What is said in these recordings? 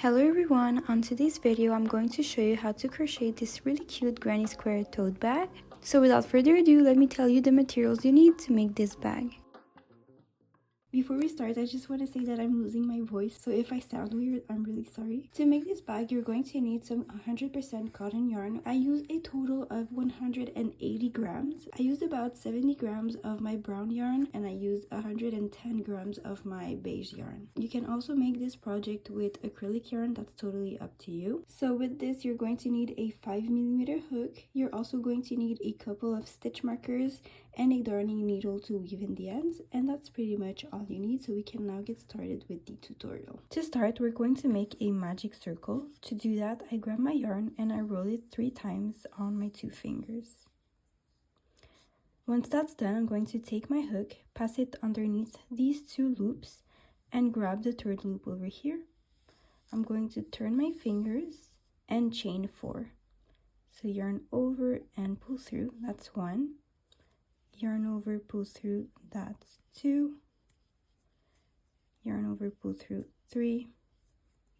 Hello everyone, on today's video I'm going to show you how to crochet this really cute granny square tote bag. So without further ado, let me tell you the materials you need to make this bag. Before we start, I just want to say that I'm losing my voice, so if I sound weird, I'm really sorry. To make this bag, you're going to need some 100% cotton yarn. I used a total of 180 grams. I used about 70 grams of my brown yarn, and I used 110 grams of my beige yarn. You can also make this project with acrylic yarn, that's totally up to you. So with this, you're going to need a 5mm hook. You're also going to need a couple of stitch markers and a darning needle to weave in the ends, and that's pretty much all you need. So we can now get started with the tutorial. To start, we're going to make a magic circle. To do that, I grab my yarn and I roll it 3 times on my 2 fingers. Once that's done, I'm going to take my hook, pass it underneath these 2 loops, and grab the 3rd loop over here. I'm going to turn my fingers and chain 4. So yarn over and pull through, that's 1. Yarn over, pull through, that's 2. Yarn over, pull through, 3.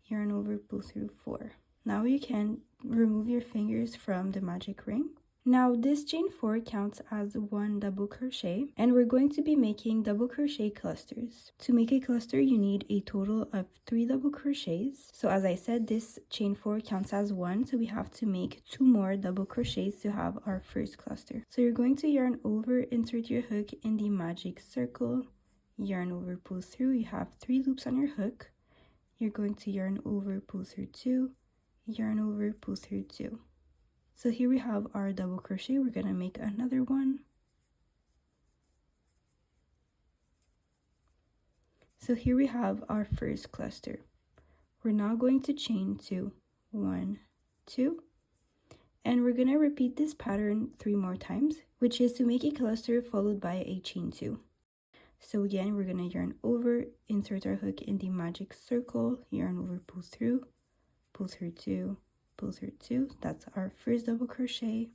Yarn over, pull through, 4. Now you can remove your fingers from the magic ring. Now this chain 4 counts as 1 double crochet, and we're going to be making double crochet clusters. To make a cluster, you need a total of 3 double crochets. So as I said, this chain 4 counts as 1, so we have to make 2 more double crochets to have our first cluster. So you're going to yarn over, insert your hook in the magic circle, yarn over, pull through. You have 3 loops on your hook. You're going to yarn over, pull through 2, yarn over, pull through 2. So here we have our double crochet. We're gonna make another one. So here we have our first cluster. We're now going to chain 2, 1, 2, and we're gonna repeat this pattern 3 more times, which is to make a cluster followed by a chain 2. So again, we're gonna yarn over, insert our hook in the magic circle, yarn over, pull through 2, pull through 2. That's our first double crochet,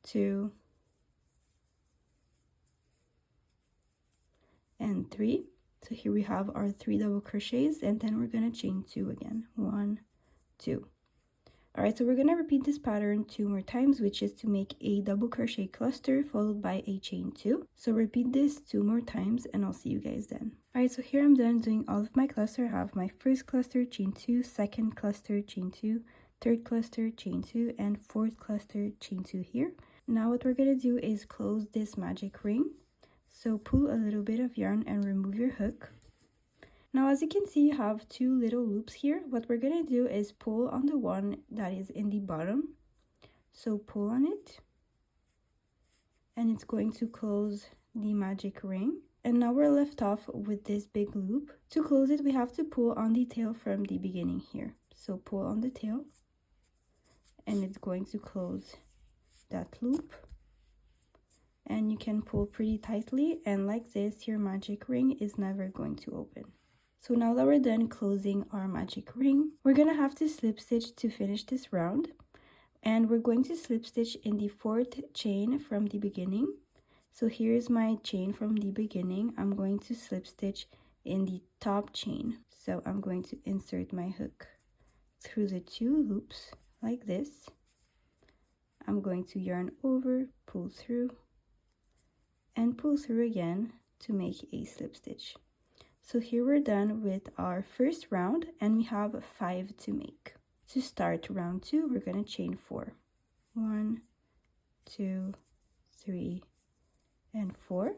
2, and 3. So here we have our 3 double crochets, and then we're gonna chain 2 again, 1, 2. All right, so we're gonna repeat this pattern 2 more times, which is to make a double crochet cluster followed by a chain 2. So repeat this 2 more times and I'll see you guys then. All right, so here I'm done doing all of my cluster. I have my first cluster, chain 2, second cluster, chain 2, third cluster, chain 2, and fourth cluster, chain 2 here. Now what we're gonna do is close this magic ring. So pull a little bit of yarn and remove your hook. Now as you can see, you have 2 little loops here. What we're gonna do is pull on the one that is in the bottom. So pull on it, and it's going to close the magic ring. And now we're left off with this big loop. To close it, we have to pull on the tail from the beginning here. So pull on the tail, and it's going to close that loop. And you can pull pretty tightly, and like this, your magic ring is never going to open. So now that we're done closing our magic ring, we're gonna have to slip stitch to finish this round. And we're going to slip stitch in the 4th chain from the beginning. So here's my chain from the beginning. I'm going to slip stitch in the top chain. So I'm going to insert my hook through the 2 loops like this. I'm going to yarn over, pull through, and pull through again to make a slip stitch. So here we're done with our first round, and we have 5 to make. To start round 2, we're gonna chain 4. 1, 2, 3, and 4.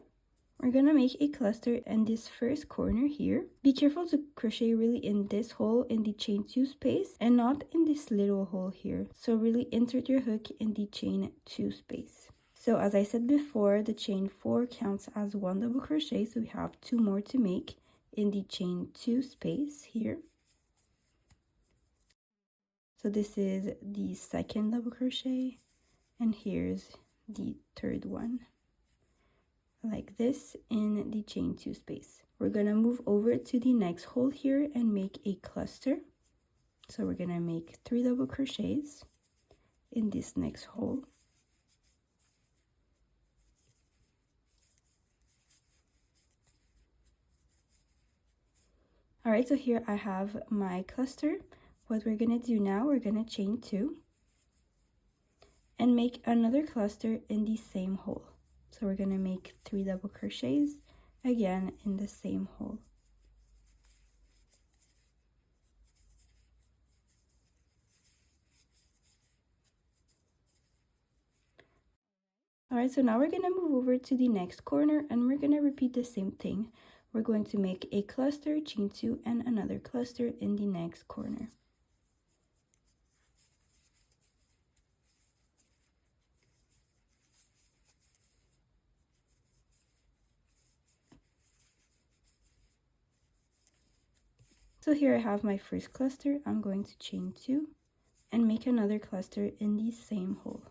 We're gonna make a cluster in this first corner here. Be careful to crochet really in this hole in the chain 2 space and not in this little hole here. So really insert your hook in the chain 2 space. So as I said before, the chain 4 counts as 1 double crochet, so we have 2 more to make in the chain 2 space here. So this is the second double crochet, and here's the 3rd one, like this in the chain 2 space. We're gonna move over to the next hole here and make a cluster. So we're gonna make 3 double crochets in this next hole. All right, so here I have my cluster. What we're gonna do now, we're gonna chain 2 and make another cluster in the same hole. So we're gonna make 3 double crochets again in the same hole. All right, so now we're gonna move over to the next corner and we're gonna repeat the same thing. We're going to make a cluster, chain 2, and another cluster in the next corner. So here I have my first cluster. I'm going to chain 2 and make another cluster in the same hole.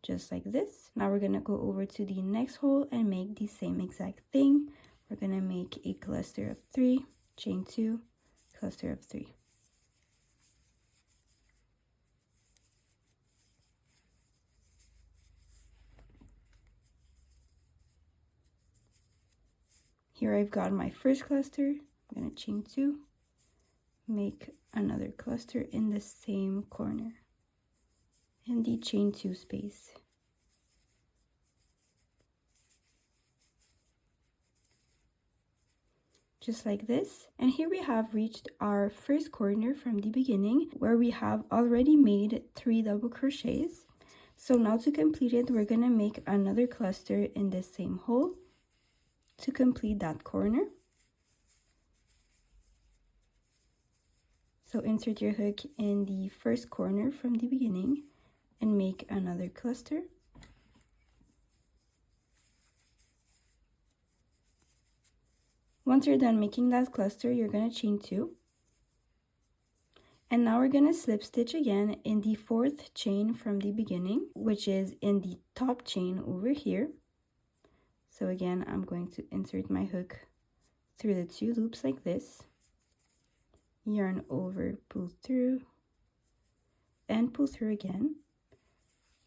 Just like this. Now we're gonna go over to the next hole and make the same exact thing. We're gonna make a cluster of 3, chain 2, cluster of 3. Here I've got my first cluster. I'm gonna chain 2, make another cluster in the same corner in the chain 2 space. Just like this. And here we have reached our first corner from the beginning, where we have already made 3 double crochets. So now to complete it, we're gonna make another cluster in the same hole to complete that corner. So insert your hook in the first corner from the beginning and make another cluster. Once you're done making that cluster, you're gonna chain 2. And now we're gonna slip stitch again in the 4th chain from the beginning, which is in the top chain over here. So again, I'm going to insert my hook through the 2 loops like this, yarn over, pull through, and pull through again.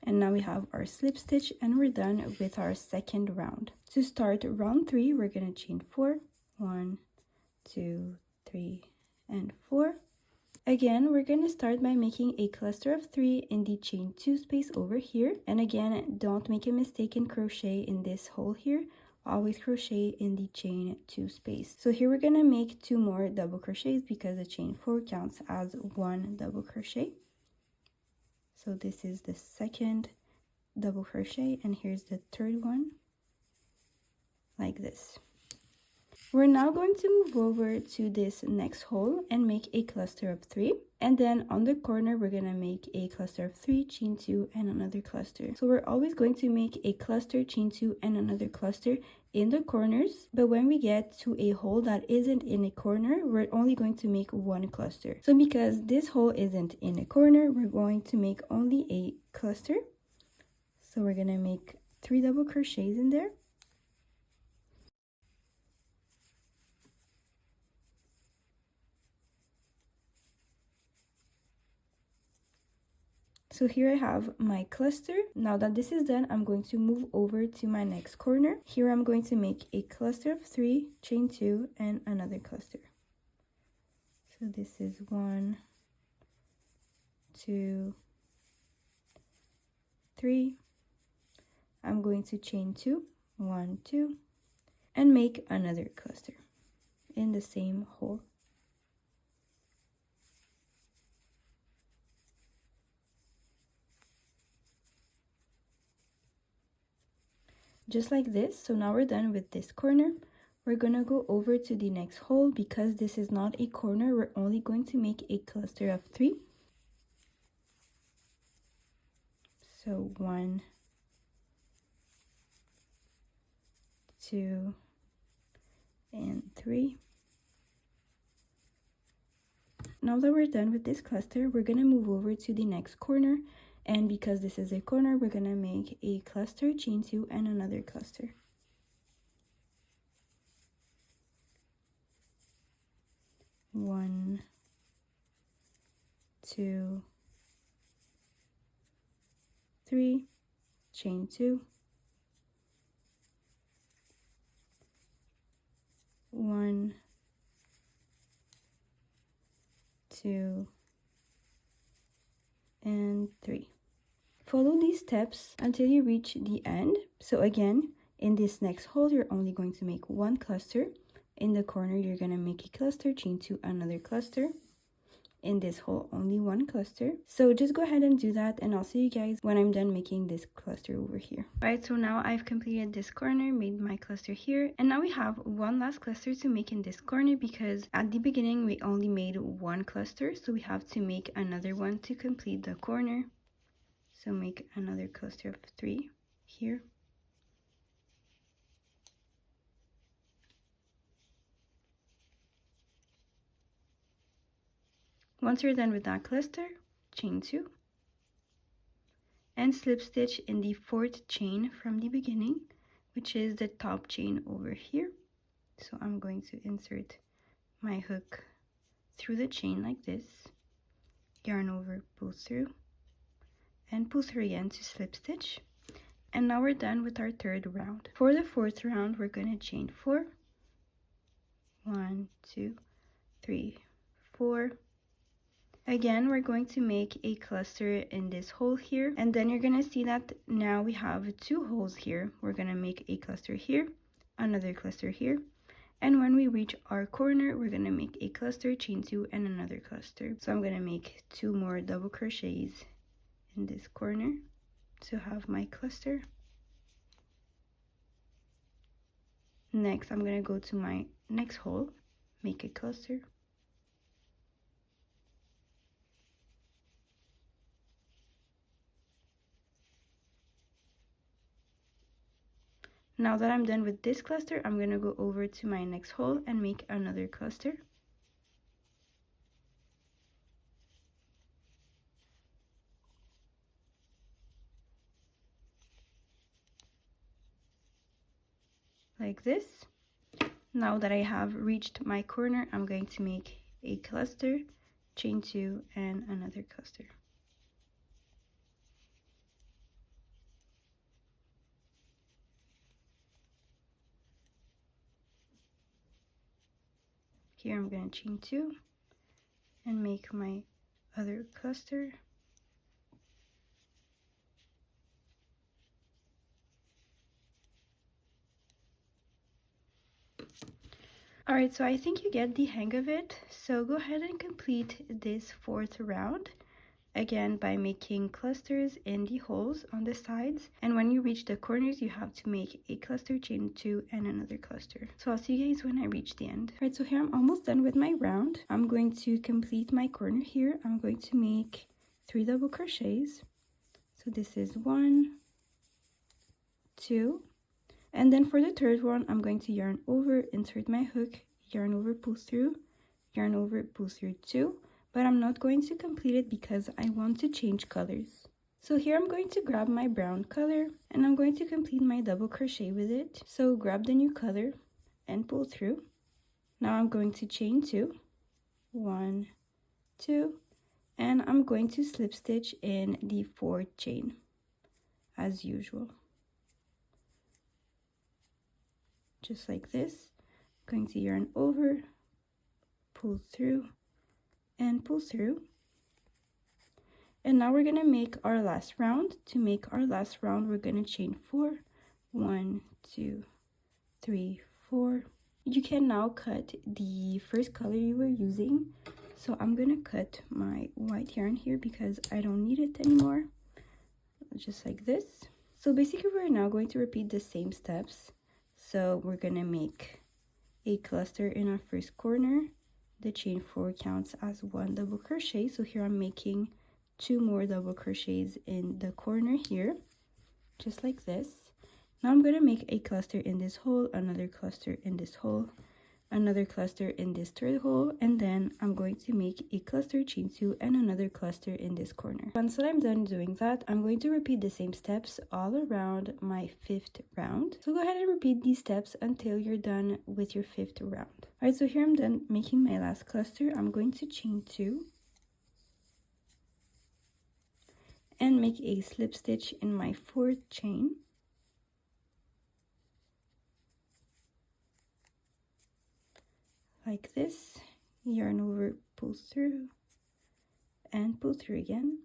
And now we have our slip stitch and we're done with our second round. To start round 3, we're gonna chain 4, 1, 2, 3, and 4. Again, we're gonna start by making a cluster of 3 in the chain 2 space over here. And again, don't make a mistake and crochet in this hole here. Always crochet in the chain 2 space. So here we're gonna make 2 more double crochets because the chain 4 counts as 1 double crochet. So this is the second double crochet and here's the third one, like this. We're now going to move over to this next hole and make a cluster of 3, and then on the corner we're gonna make a cluster of 3, chain 2, and another cluster. So we're always going to make a cluster, chain 2, and another cluster in the corners, but when we get to a hole that isn't in a corner, we're only going to make 1 cluster. So because this hole isn't in a corner, we're going to make only a cluster. So we're gonna make 3 double crochets in there. So here I have my cluster. Now that this is done, I'm going to move over to my next corner. Here I'm going to make a cluster of 3, chain 2, and another cluster. So this is 1, 2, 3. I'm going to chain 2, 1, 2, and make another cluster in the same hole. Just like this. So now we're done with this corner. We're gonna go over to the next hole. Because this is not a corner, we're only going to make a cluster of 3. So 1, 2, and 3. Now that we're done with this cluster, we're gonna move over to the next corner. And because this is a corner, we're gonna make a cluster, chain 2, and another cluster. One, 2, 3, chain 2, 1, 2, and 3. Follow these steps until you reach the end. So again, in this next hole, you're only going to make one cluster. In the corner, you're going to make a cluster, chain 2, another cluster. In this hole, only one cluster. So just go ahead and do that, and I'll see you guys when I'm done making this cluster over here. Alright, so now I've completed this corner, made my cluster here, and now we have one last cluster to make in this corner because at the beginning we only made one cluster, so we have to make another one to complete the corner. So make another cluster of 3 here. Once you're done with that cluster, chain 2 and slip stitch in the 4th chain from the beginning, which is the top chain over here. So I'm going to insert my hook through the chain like this, yarn over, pull through, and pull through again to slip stitch. And now we're done with our 3rd round. For the 4th round, we're going to chain 4, 1, 2, 3, 4. Again, we're going to make a cluster in this hole here, and then you're going to see that now we have 2 holes here. We're going to make a cluster here, another cluster here, and when we reach our corner, we're going to make a cluster, chain 2, and another cluster. So I'm going to make 2 more double crochets in this corner to have my cluster. Next, I'm going to go to my next hole, make a cluster, now that I'm done with this cluster, I'm going to go over to my next hole and make another cluster. Like this. Now that I have reached my corner, I'm going to make a cluster, chain 2, and another cluster. Here I'm going to chain 2 and make my other cluster. Alright, so I think you get the hang of it. So go ahead and complete this 4th round. Again, by making clusters in the holes on the sides, and when you reach the corners you have to make a cluster, chain 2, and another cluster. So I'll see you guys when I reach the end. Alright, so here I'm almost done with my round. I'm going to complete my corner here. I'm going to make 3 double crochets. So this is 1, 2, and then for the 3rd one I'm going to yarn over, insert my hook, yarn over, pull through, yarn over, pull through 2. But I'm not going to complete it because I want to change colors. So here I'm going to grab my brown color and I'm going to complete my double crochet with it. So grab the new color and pull through. Now I'm going to chain 2, 1, 2, and I'm going to slip stitch in the 4th chain as usual. Just like this. I'm going to yarn over, pull through, and pull through. And now we're gonna make our last round. To make our last round, we're gonna chain 4, 1, 2, 3, 4. You can now cut the first color you were using. So I'm gonna cut my white yarn here because I don't need it anymore. Just like this. So basically we're now going to repeat the same steps. So we're gonna make a cluster in our first corner. The chain 4 counts as 1 double crochet, so here I'm making 2 more double crochets in the corner here, just like this. Now I'm going to make a cluster in this hole, another cluster in this hole, another cluster in this 3rd hole, and then I'm going to make a cluster, chain 2, and another cluster in this corner. Once I'm done doing that, I'm going to repeat the same steps all around my 5th round. So go ahead and repeat these steps until you're done with your 5th round. Alright, so here I'm done making my last cluster. I'm going to chain 2. and make a slip stitch in my 4th chain. Like this, yarn over, pull through, and pull through again.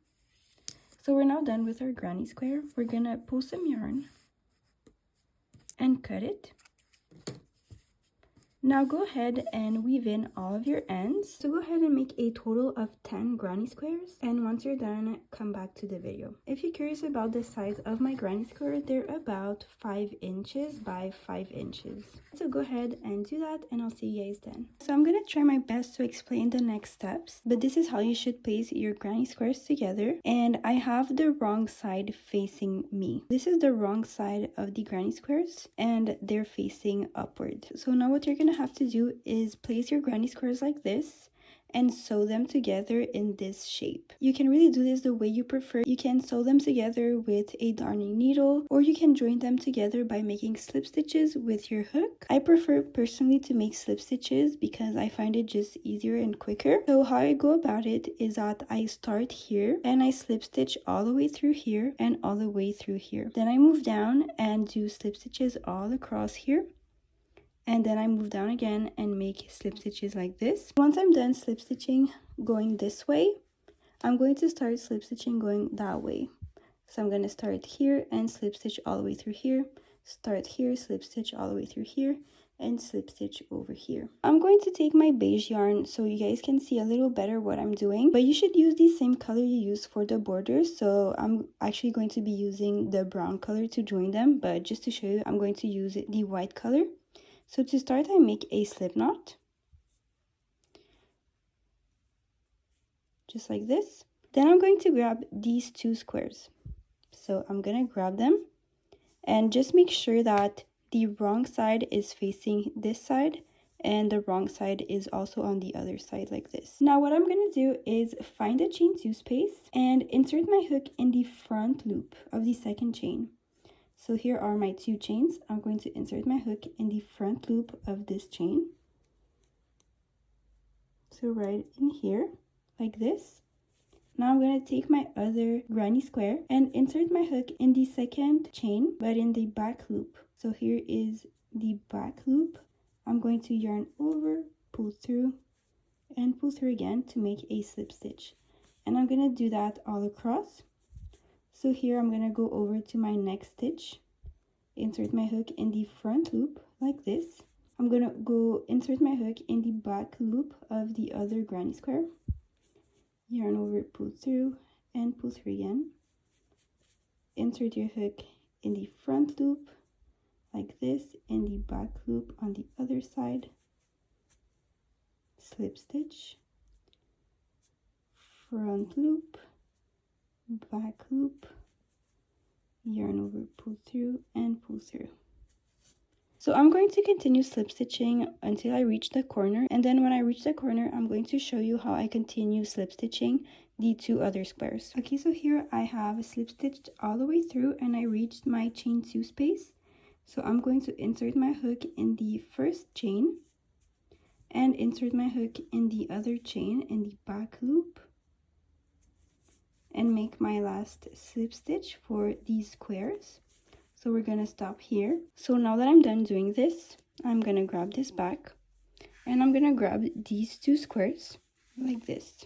So we're now done with our granny square. We're gonna pull some yarn and cut it. Now go ahead and weave in all of your ends. So go ahead and make a total of 10 granny squares, and once you're done, come back to the video. If you're curious about the size of my granny square, they're about 5 inches by 5 inches. So go ahead and do that, and I'll see you guys then. So I'm gonna try my best to explain the next steps, but this is how you should place your granny squares together. And I have the wrong side facing me. This is the wrong side of the granny squares, and they're facing upward. So now what you're gonna have to do is place your granny squares like this and sew them together in this shape. You can really do this the way you prefer. You can sew them together with a darning needle, or you can join them together by making slip stitches with your hook. I prefer personally to make slip stitches because I find it just easier and quicker. So how I go about it is that I start here and I slip stitch all the way through here and all the way through here. Then I move down and do slip stitches all across here. And then I move down again and make slip stitches like this. Once I'm done slip stitching going this way, I'm going to start slip stitching going that way. So I'm going to start here and slip stitch all the way through here, start here, slip stitch all the way through here, and slip stitch over here. I'm going to take my beige yarn so you guys can see a little better what I'm doing, but you should use the same color you use for the borders. So I'm actually going to be using the brown color to join them, but just to show you, I'm going to use the white color. So to start, I make a slip knot, just like this. Then I'm going to grab these 2 squares. So I'm going to grab them and just make sure that the wrong side is facing this side and the wrong side is also on the other side like this. Now what I'm going to do is find a chain 2 space and insert my hook in the front loop of the 2nd chain. So here are my 2 chains. I'm going to insert my hook in the front loop of this chain. So right in here, like this. Now I'm going to take my other granny square and insert my hook in the 2nd chain, but in the back loop. So here is the back loop. I'm going to yarn over, pull through, and pull through again to make a slip stitch. And I'm going to do that all across. So here I'm going to go over to my next stitch, insert my hook in the front loop like this. I'm going to go insert my hook in the back loop of the other granny square, yarn over, pull through, and pull through again. Insert your hook in the front loop like this, in the back loop on the other side, slip stitch, front loop, back loop, yarn over, pull through, and pull through. So I'm going to continue slip stitching until I reach the corner, and then when I reach the corner, I'm going to show you how I continue slip stitching the 2 other squares. Okay, so here I have slip stitched all the way through and I reached my chain 2 space. So I'm going to insert my hook in the first chain and insert my hook in the other chain in the back loop, and make my last slip stitch for these squares. So we're gonna stop here. So now that I'm done doing this, I'm gonna grab this back and I'm gonna grab these 2 squares like this.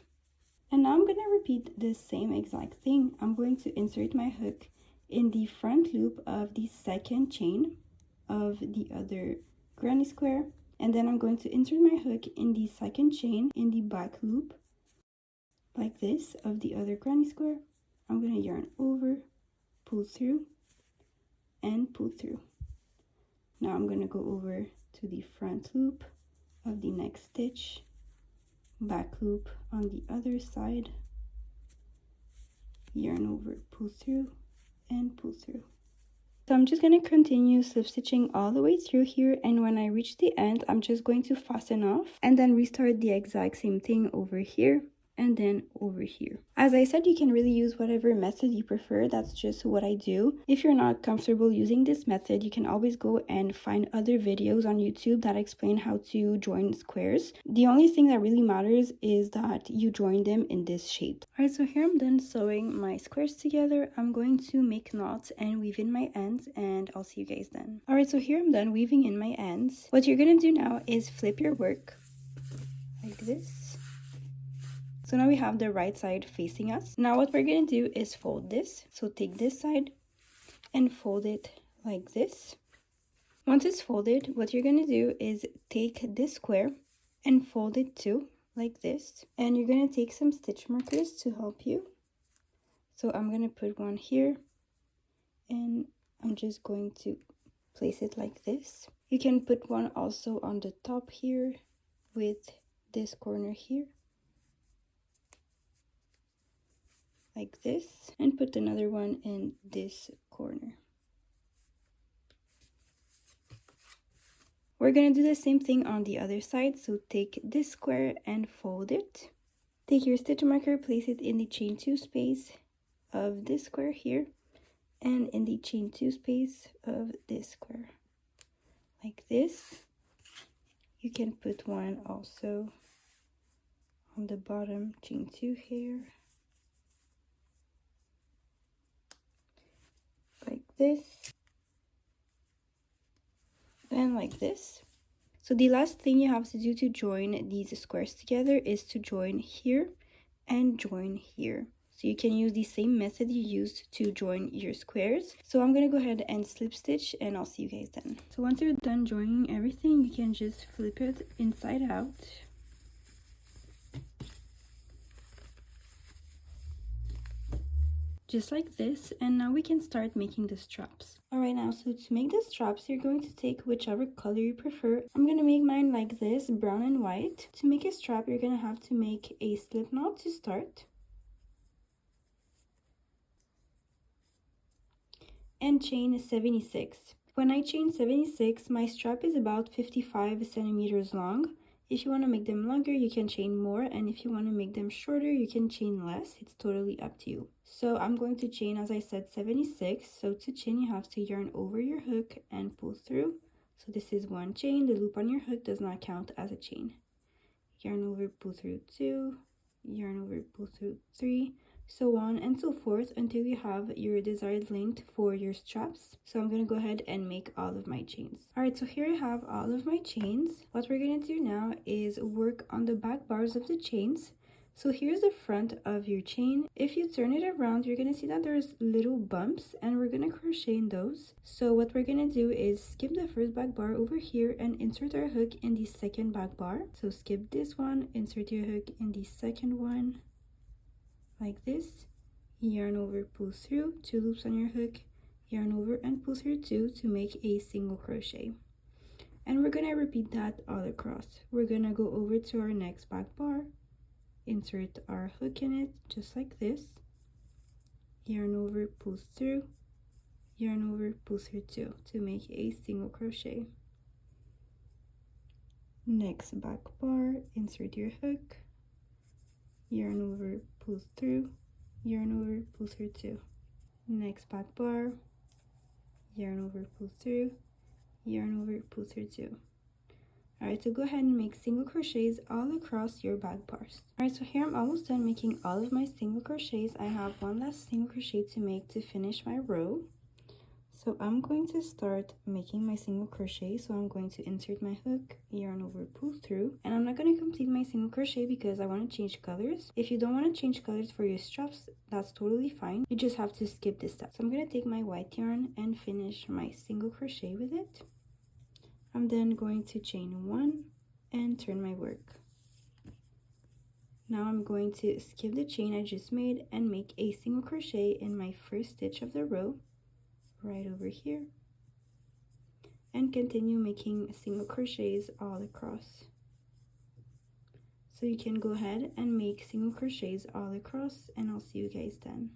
And now I'm gonna repeat the same exact thing. I'm going to insert my hook in the front loop of the 2nd chain of the other granny square, and then I'm going to insert my hook in the 2nd chain in the back loop like this of the other granny square. I'm going to yarn over, pull through, and pull through. Now I'm going to go over to the front loop of the next stitch, back loop on the other side, yarn over, pull through, and pull through. So I'm just going to continue slip stitching all the way through here, and when I reach the end, I'm just going to fasten off and then restart the exact same thing over here. and then over here. As I said, you can really use whatever method you prefer. That's just what I do. If you're not comfortable using this method, you can always go and find other videos on YouTube that explain how to join squares. The only thing that really matters is that you join them in this shape. Alright, so here I'm done sewing my squares together. I'm going to make knots and weave in my ends, and I'll see you guys then. Alright, so here I'm done weaving in my ends. What you're gonna do now is flip your work like this. So now we have the right side facing us. Now what we're going to do is fold this. So take this side and fold it like this. Once it's folded, what you're going to do is take this square and fold it too, like this. And you're going to take some stitch markers to help you. So I'm going to put one here and I'm just going to place it like this. You can put one also on the top here with this corner here, like this, and put another one in this corner. We're gonna do the same thing on the other side. So take this square and fold it. Take your stitch marker, place it in the chain 2 space of this square here and in the chain 2 space of this square, like this. You can put one also on the bottom chain 2 here, like this, and like this. So the last thing you have to do to join these squares together is to join here and join here. So you can use the same method you used to join your squares. So I'm gonna go ahead and slip stitch and I'll see you guys then. So once you're done joining everything, you can just flip it inside out. Just like this, and now we can start making the straps. Alright, now so to make the straps, you're going to take whichever color you prefer. I'm gonna make mine like this, brown and white. To make a strap, you're gonna have to make a slip knot to start. And chain 76. When I chain 76, my strap is about 55 centimeters long. If you want to make them longer, you can chain more, and if you want to make them shorter, you can chain less. It's totally up to you. So I'm going to chain, as I said, 76. So to chain, you have to yarn over your hook and pull through. So this is one chain. The loop on your hook does not count as a chain. Yarn over, pull through 2, yarn over, pull through 3, so on and so forth until you have your desired length for your straps. So I'm going to go ahead and make all of my chains. Alright, so here I have all of my chains. What we're going to do now is work on the back bars of the chains. So here's the front of your chain. If you turn it around, you're going to see that there's little bumps, and we're going to crochet in those. So what we're going to do is skip the first back bar over here and insert our hook in the second back bar. So skip this one, insert your hook in the second one, like this. Yarn over, pull through, 2 loops on your hook, yarn over and pull through 2 to make a single crochet. And we're going to repeat that all across. We're going to go over to our next back bar, insert our hook in it just like this, yarn over, pull through, yarn over, pull through 2 to make a single crochet. Next back bar, insert your hook, yarn over, pull through, yarn over, pull through 2. Next back bar, yarn over, pull through, yarn over, pull through 2. Alright, so go ahead and make single crochets all across your back bars. Alright, so here I'm almost done making all of my single crochets. I have one last single crochet to make to finish my row. So I'm going to start making my single crochet. So I'm going to insert my hook, yarn over, pull through, and I'm not going to complete my single crochet because I want to change colors. If you don't want to change colors for your straps, that's totally fine. You just have to skip this step. So I'm going to take my white yarn and finish my single crochet with it. I'm then going to chain 1 and turn my work. Now I'm going to skip the chain I just made and make a single crochet in my first stitch of the row, right over here, and continue making single crochets all across. So you can go ahead and make single crochets all across, and I'll see you guys then.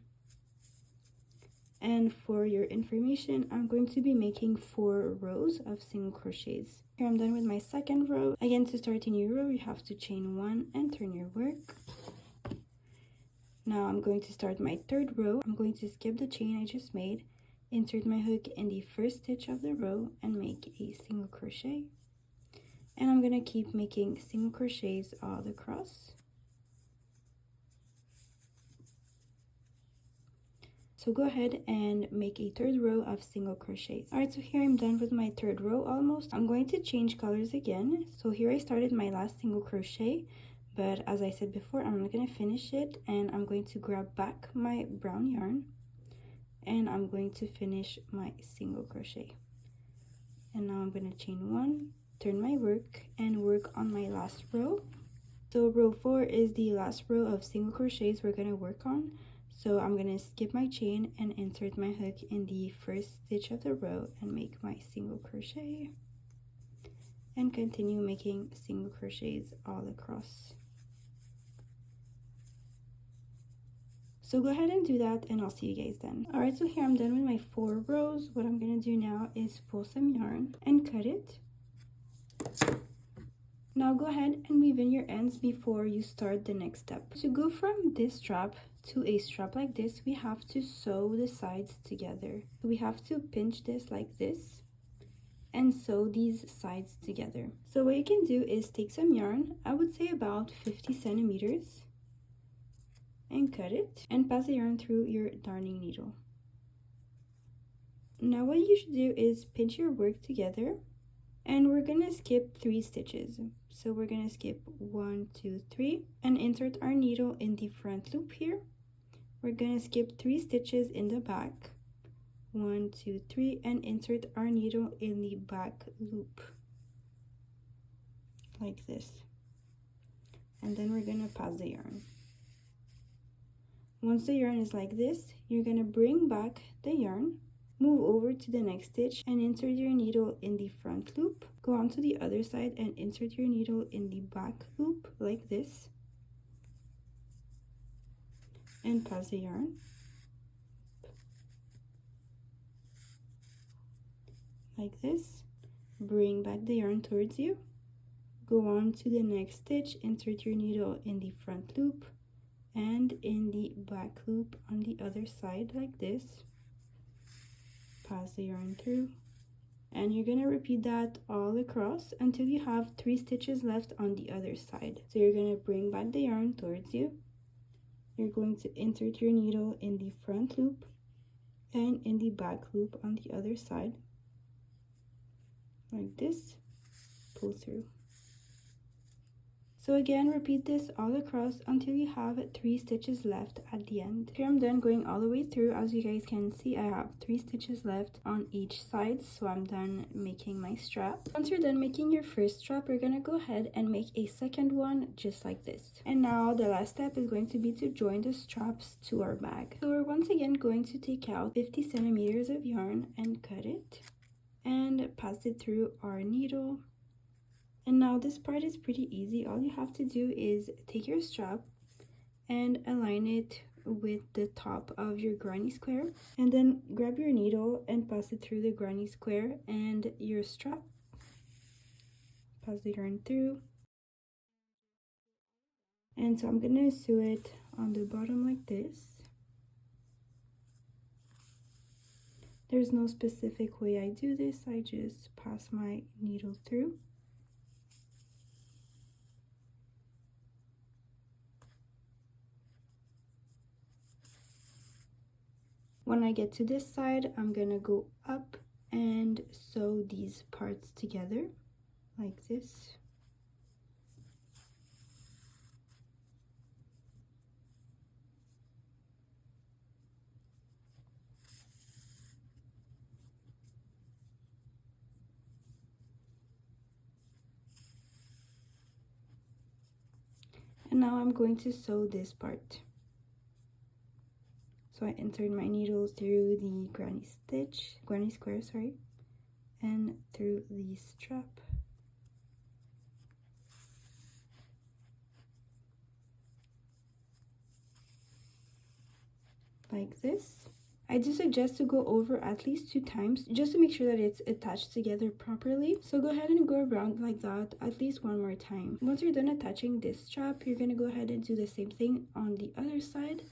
And for your information, I'm going to be making 4 rows of single crochets. Here I'm done with my second row. Again, to start a new row, you have to chain 1 and turn your work. Now I'm going to start my third row. I'm going to skip the chain I just made, insert my hook in the first stitch of the row and make a single crochet. And I'm going to keep making single crochets all across. So go ahead and make a third row of single crochets. Alright, so here I'm done with my third row almost. I'm going to change colors again. So here I started my last single crochet, but as I said before, I'm not going to finish it, and I'm going to grab back my brown yarn and I'm going to finish my single crochet. And now I'm going to chain one, turn my work, and work on my last row. So row 4 is the last row of single crochets we're going to work on. So I'm going to skip my chain and insert my hook in the first stitch of the row and make my single crochet. And continue making single crochets all across. So go ahead and do that and I'll see you guys then. Alright, so here I'm done with my 4 rows. What I'm going to do now is pull some yarn and cut it. Now go ahead and weave in your ends before you start the next step. To go from this strap to a strap like this, we have to sew the sides together. We have to pinch this like this and sew these sides together. So what you can do is take some yarn, I would say about 50 centimeters, and cut it and pass the yarn through your darning needle. Now what you should do is pinch your work together, and we're gonna skip 3 stitches. So we're gonna skip 1, 2, 3 and insert our needle in the front loop here. We're gonna skip 3 stitches in the back, 1, 2, 3, and insert our needle in the back loop like this, and then we're gonna pass the yarn. Once the yarn is like this, you're gonna bring back the yarn, move over to the next stitch and insert your needle in the front loop. Go on to the other side and insert your needle in the back loop like this, and pass the yarn. Like this. Bring back the yarn towards you. Go on to the next stitch, insert your needle in the front loop and in the back loop on the other side like this. Pass the yarn through, and you're gonna repeat that all across until you have 3 stitches left on the other side. So you're gonna bring back the yarn towards you. You're going to insert your needle in the front loop and in the back loop on the other side like this. Pull through. So again, repeat this all across until you have 3 stitches left at the end. Here I'm done going all the way through. As you guys can see, I have 3 stitches left on each side, so I'm done making my strap. Once you're done making your first strap, you're gonna go ahead and make a second one just like this. And now the last step is going to be to join the straps to our bag. So we're once again going to take out 50 centimeters of yarn and cut it and pass it through our needle. And now this part is pretty easy. All you have to do is take your strap and align it with the top of your granny square, and then grab your needle and pass it through the granny square and your strap. Pass the yarn through. And so I'm gonna sew it on the bottom like this. There's no specific way I do this, I just pass my needle through. When I get to this side, I'm gonna go up and sew these parts together like this. And now I'm going to sew this part. So I insert my needle through the granny square, sorry, and through the strap. Like this. I do suggest to go over at least 2 times just to make sure that it's attached together properly. So go ahead and go around like that at least one more time. Once you're done attaching this strap, you're gonna go ahead and do the same thing on the other side.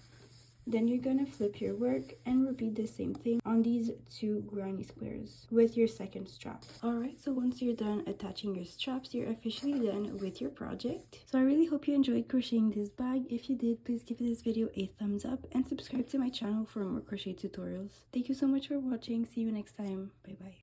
Then you're gonna flip your work and repeat the same thing on these 2 granny squares with your second strap. Alright, so once you're done attaching your straps, you're officially done with your project. So I really hope you enjoyed crocheting this bag. If you did, please give this video a thumbs up and subscribe to my channel for more crochet tutorials. Thank you so much for watching. See you next time. Bye bye.